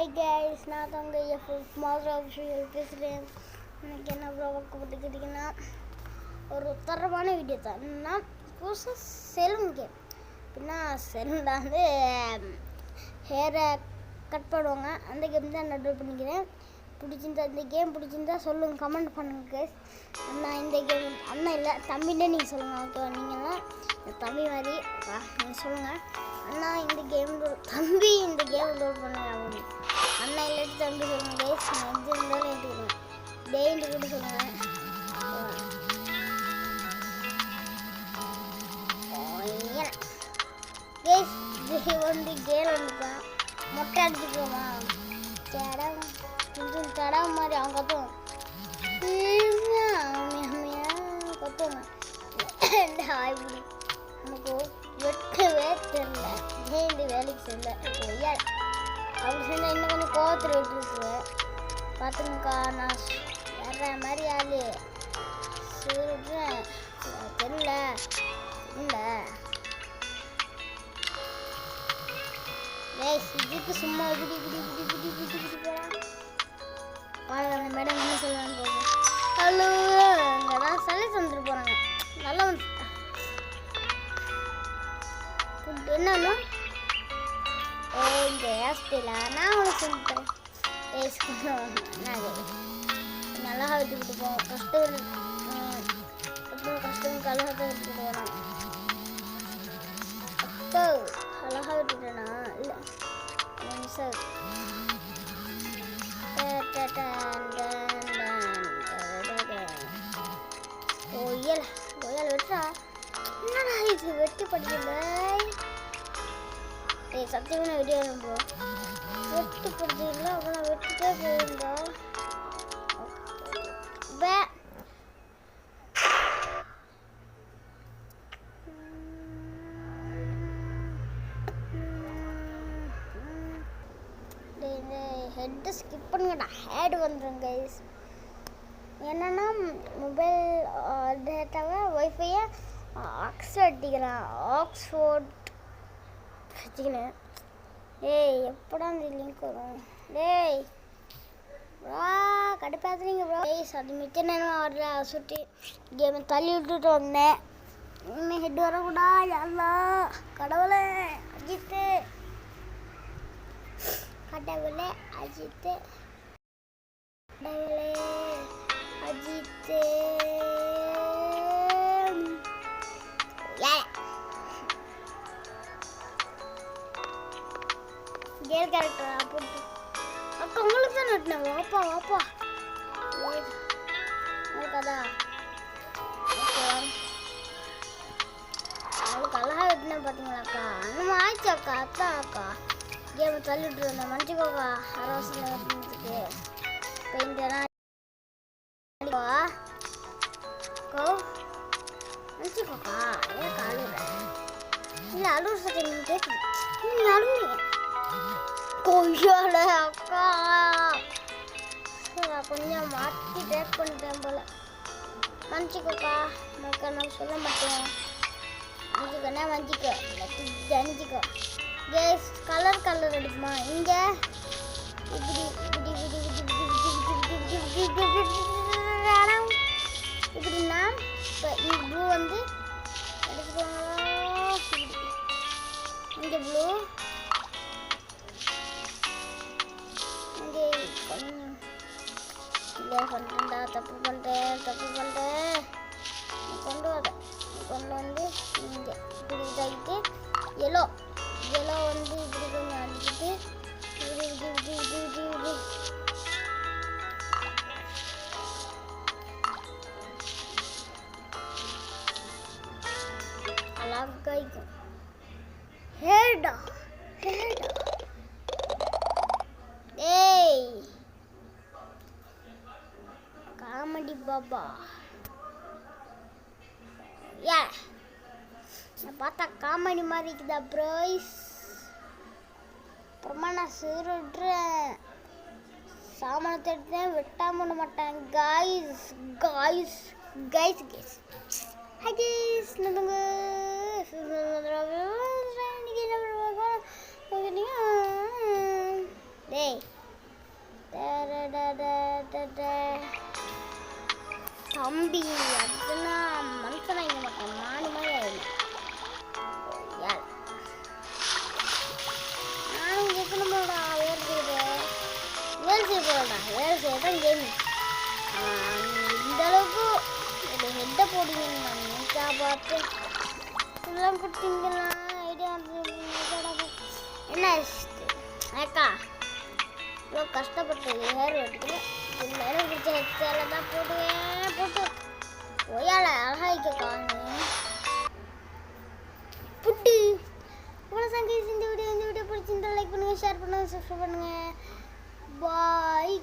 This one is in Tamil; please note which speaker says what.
Speaker 1: ஹாய் கைஸ், நான் தான் உங்கள் எஃப்எஃப் மாதா விஷயம் பேசுகிறேன். இன்றைக்கி என்ன ப்ரோவாக்க பார்த்துக்கிட்டிங்கன்னா ஒரு தரமான வீடியோ தான். என்னன்னா புதுசாக செலூன் கேம். அப்படின்னா செலூனில் வந்து ஹேரை கட் பண்ணுவாங்க. அந்த கேம் தான் நான் டவுட் பண்ணிக்கிறேன். இந்த கேம் பிடிச்சிருந்தா சொல்லுங்கள், கமெண்ட் பண்ணுங்கள் கைஸ். அண்ணா இந்த கேம் அண்ணா இல்லை தம்பின்னே நீங்கள் சொல்லுங்கள். ஓகேவா? நீங்கள்லாம் தம்பி மாதிரி நீங்கள் சொல்லுங்கள். அண்ணா இந்த கேம் தம்பி இந்த கேம் டவுட் பண்ணுங்க அப்படின்னு. அண்ணா இல்லாட்டி தம்பி சொல்லுங்கள் கைஸ். நான் எது இருந்தாலும் எடுத்துக்கிறேன். டேன்னு கூட சொல்லுங்கள். கைஸ் இது வந்து கேம் வந்துப்பேன். மொட்டை அடிச்சுக்கோமா தடம் கொஞ்சம் தடம் மாதிரி அவங்க கத்துவோம் கத்துவாங்க. ஆய்வு நமக்கு வெட்டவே தெரியல. ஏன் இந்த வேலைக்கு செல்ல அப்படி சொன்னால் இன்னும் கொஞ்சம் கோவத்தில் விட்டுருக்குவேன். பார்த்துங்கக்கா, நான் வேற மாதிரி ஆள் சொல்கிறேன் தெரியல இல்லை. இதுக்கு சும்மா இப்படி இப்படி இப்படி இப்படி இப்படி இப்படி போகிறான். பாருங்க அந்த மேடம் என்ன சொல்லுவான்னு போகிறேன். ஹலோ, அங்கே தான் சளி தந்துட்டு போகிறாங்க. நல்லா வந்து என்னன்னா ஓ இந்த ஹேர்ஸ்டைலா நான் உனக்கு சொல்லிட்டேன். நல்லா விட்டுக்கிட்டு போவோம். கஷ்டம் கலகத்தை விட்டுக்கிட்டு போகிறோம். அப்போ அழகாக விட்டுட்டேனா இல்லை சார். ஒயல் வெட்டுறா. என்னடா இது வெட்டி படிக்கல. சத்தியமான வீடியோ ப்ரோ வெட்டு படிச்சிடல. அப்புறம் நான் வெட்டிட்டே போயிருந்தா ஹெட்டை ஸ்கிப் பண்ணுங்கடா. ஹேடு வந்துடும் கைஸ். என்னென்னா மொபைல் டேட்டாவை ஒய்ஃபையை ஆக்ஸ்ஃபோர்ட் வச்சுக்கினேன். ஏய் எப்படா இந்த லிங்க் வரும்? டேய் கடுப்பாத்துறீங்க ப்ரோ. கைஸ் அது மிச்ச நேரம் வரல. சுட்டி கேமை தள்ளி விட்டுட்டு வந்தேன். இன்னும் ஹெட் வரக்கூடா. எல்லாம் கடவுளே அஜித்து கடவுளே அஜித்து கடவுளே அஜித்து கேர் கேரக்டரா போட்டு அக்கா உங்களுக்கு தான் நட்டினேன். வாப்பா வாப்பா உங்களுக்காதா அவளுக்கு அழகாக வெட்டினேன் பார்த்தீங்களாக்கா. நம்ம ஆயிடுச்சு அக்கா. அக்கா கேமை தள்ளி விட்டு வந்தேன். மன்னிச்சுக்கோக்கா. அரவசம் வெட்டினதுக்கு பெயிண்டெல்லாம் மன்னிச்சுக்கோக்கா. ஏக்கா அழுகுறேன் இல்லை அழுகுற சட்டை நீங்கள் கேட்குது. நீங்கள் அழுகுறீங்க கொய்யால அக்கா. கொஞ்சம் மாற்றி டேக் பண்ணிட்டேன் போல. மன்னிச்சிக்கோக்கா. மக்கா நான் சொல்ல மாட்டேன். மன்னிச்சிக்கோண்ணா மன்னிச்சிக்கோ ஜனிச்சிக்கோ. கேஸ் கலர் அடிக்குமா இங்கே இப்படி இப்படி இப்படி இப்படின்னா இப்போ ப்ளூ வந்து எடுத்துக்கோங்களா. இங்கே ப்ளூ இங்கே இல்லை பண்ணுறேன்டா. தப்பு பண்ணுறேன் கொண்டு வந்து இங்கே இப்படி இதாகிட்டு எல்லோ வந்து இப்படி கொஞ்சம் அடிச்சுட்டு இப்படி இப்படி இப்படி இப்படி இப்படி அழகா இருக்கும். ஹேடா ஏய் காமெடி பாபா நான் பார்த்தா காமெடி மாதிரி இருக்குதா ப்ரோஸ்? அப்புறமா நான் சிறுட்றேன். சாமானத்தை எடுத்தேன் வெட்டாம விட மாட்டேன். கைஸ் ஹை கைஸ் நதுங்க டேய் தம்பி அதுனா மனுஷனா இங்க மாட்டான் மானி மாதிரி ஆயிடும். நானும் கேட்கணுமாடா வேலை செய்யதான் கேமி இந்த அளவுக்கு ஒரு ஹெட்டை போடுவீங்க நான் நினைச்சா பார்த்து இதெல்லாம் கொடுத்தீங்களா ஐடியா என்ன அக்கா இவ்வளோ கஷ்டப்பட்டு ஹேர் வெட்டிக்கிறேன் எல்லாரும் பிடிச்ச ஹெட்ஸால தான் போட்டு ஒய்யால அழகாய்க்கா புட்டு இவ்வளோ சங்கீஸ் இந்த வீடியோ பிடிச்சிருந்தா லைக் பண்ணுங்கள் ஷேர் பண்ணுங்கள் சப்ஸ்கிரைப் பண்ணுங்கள் பாய்.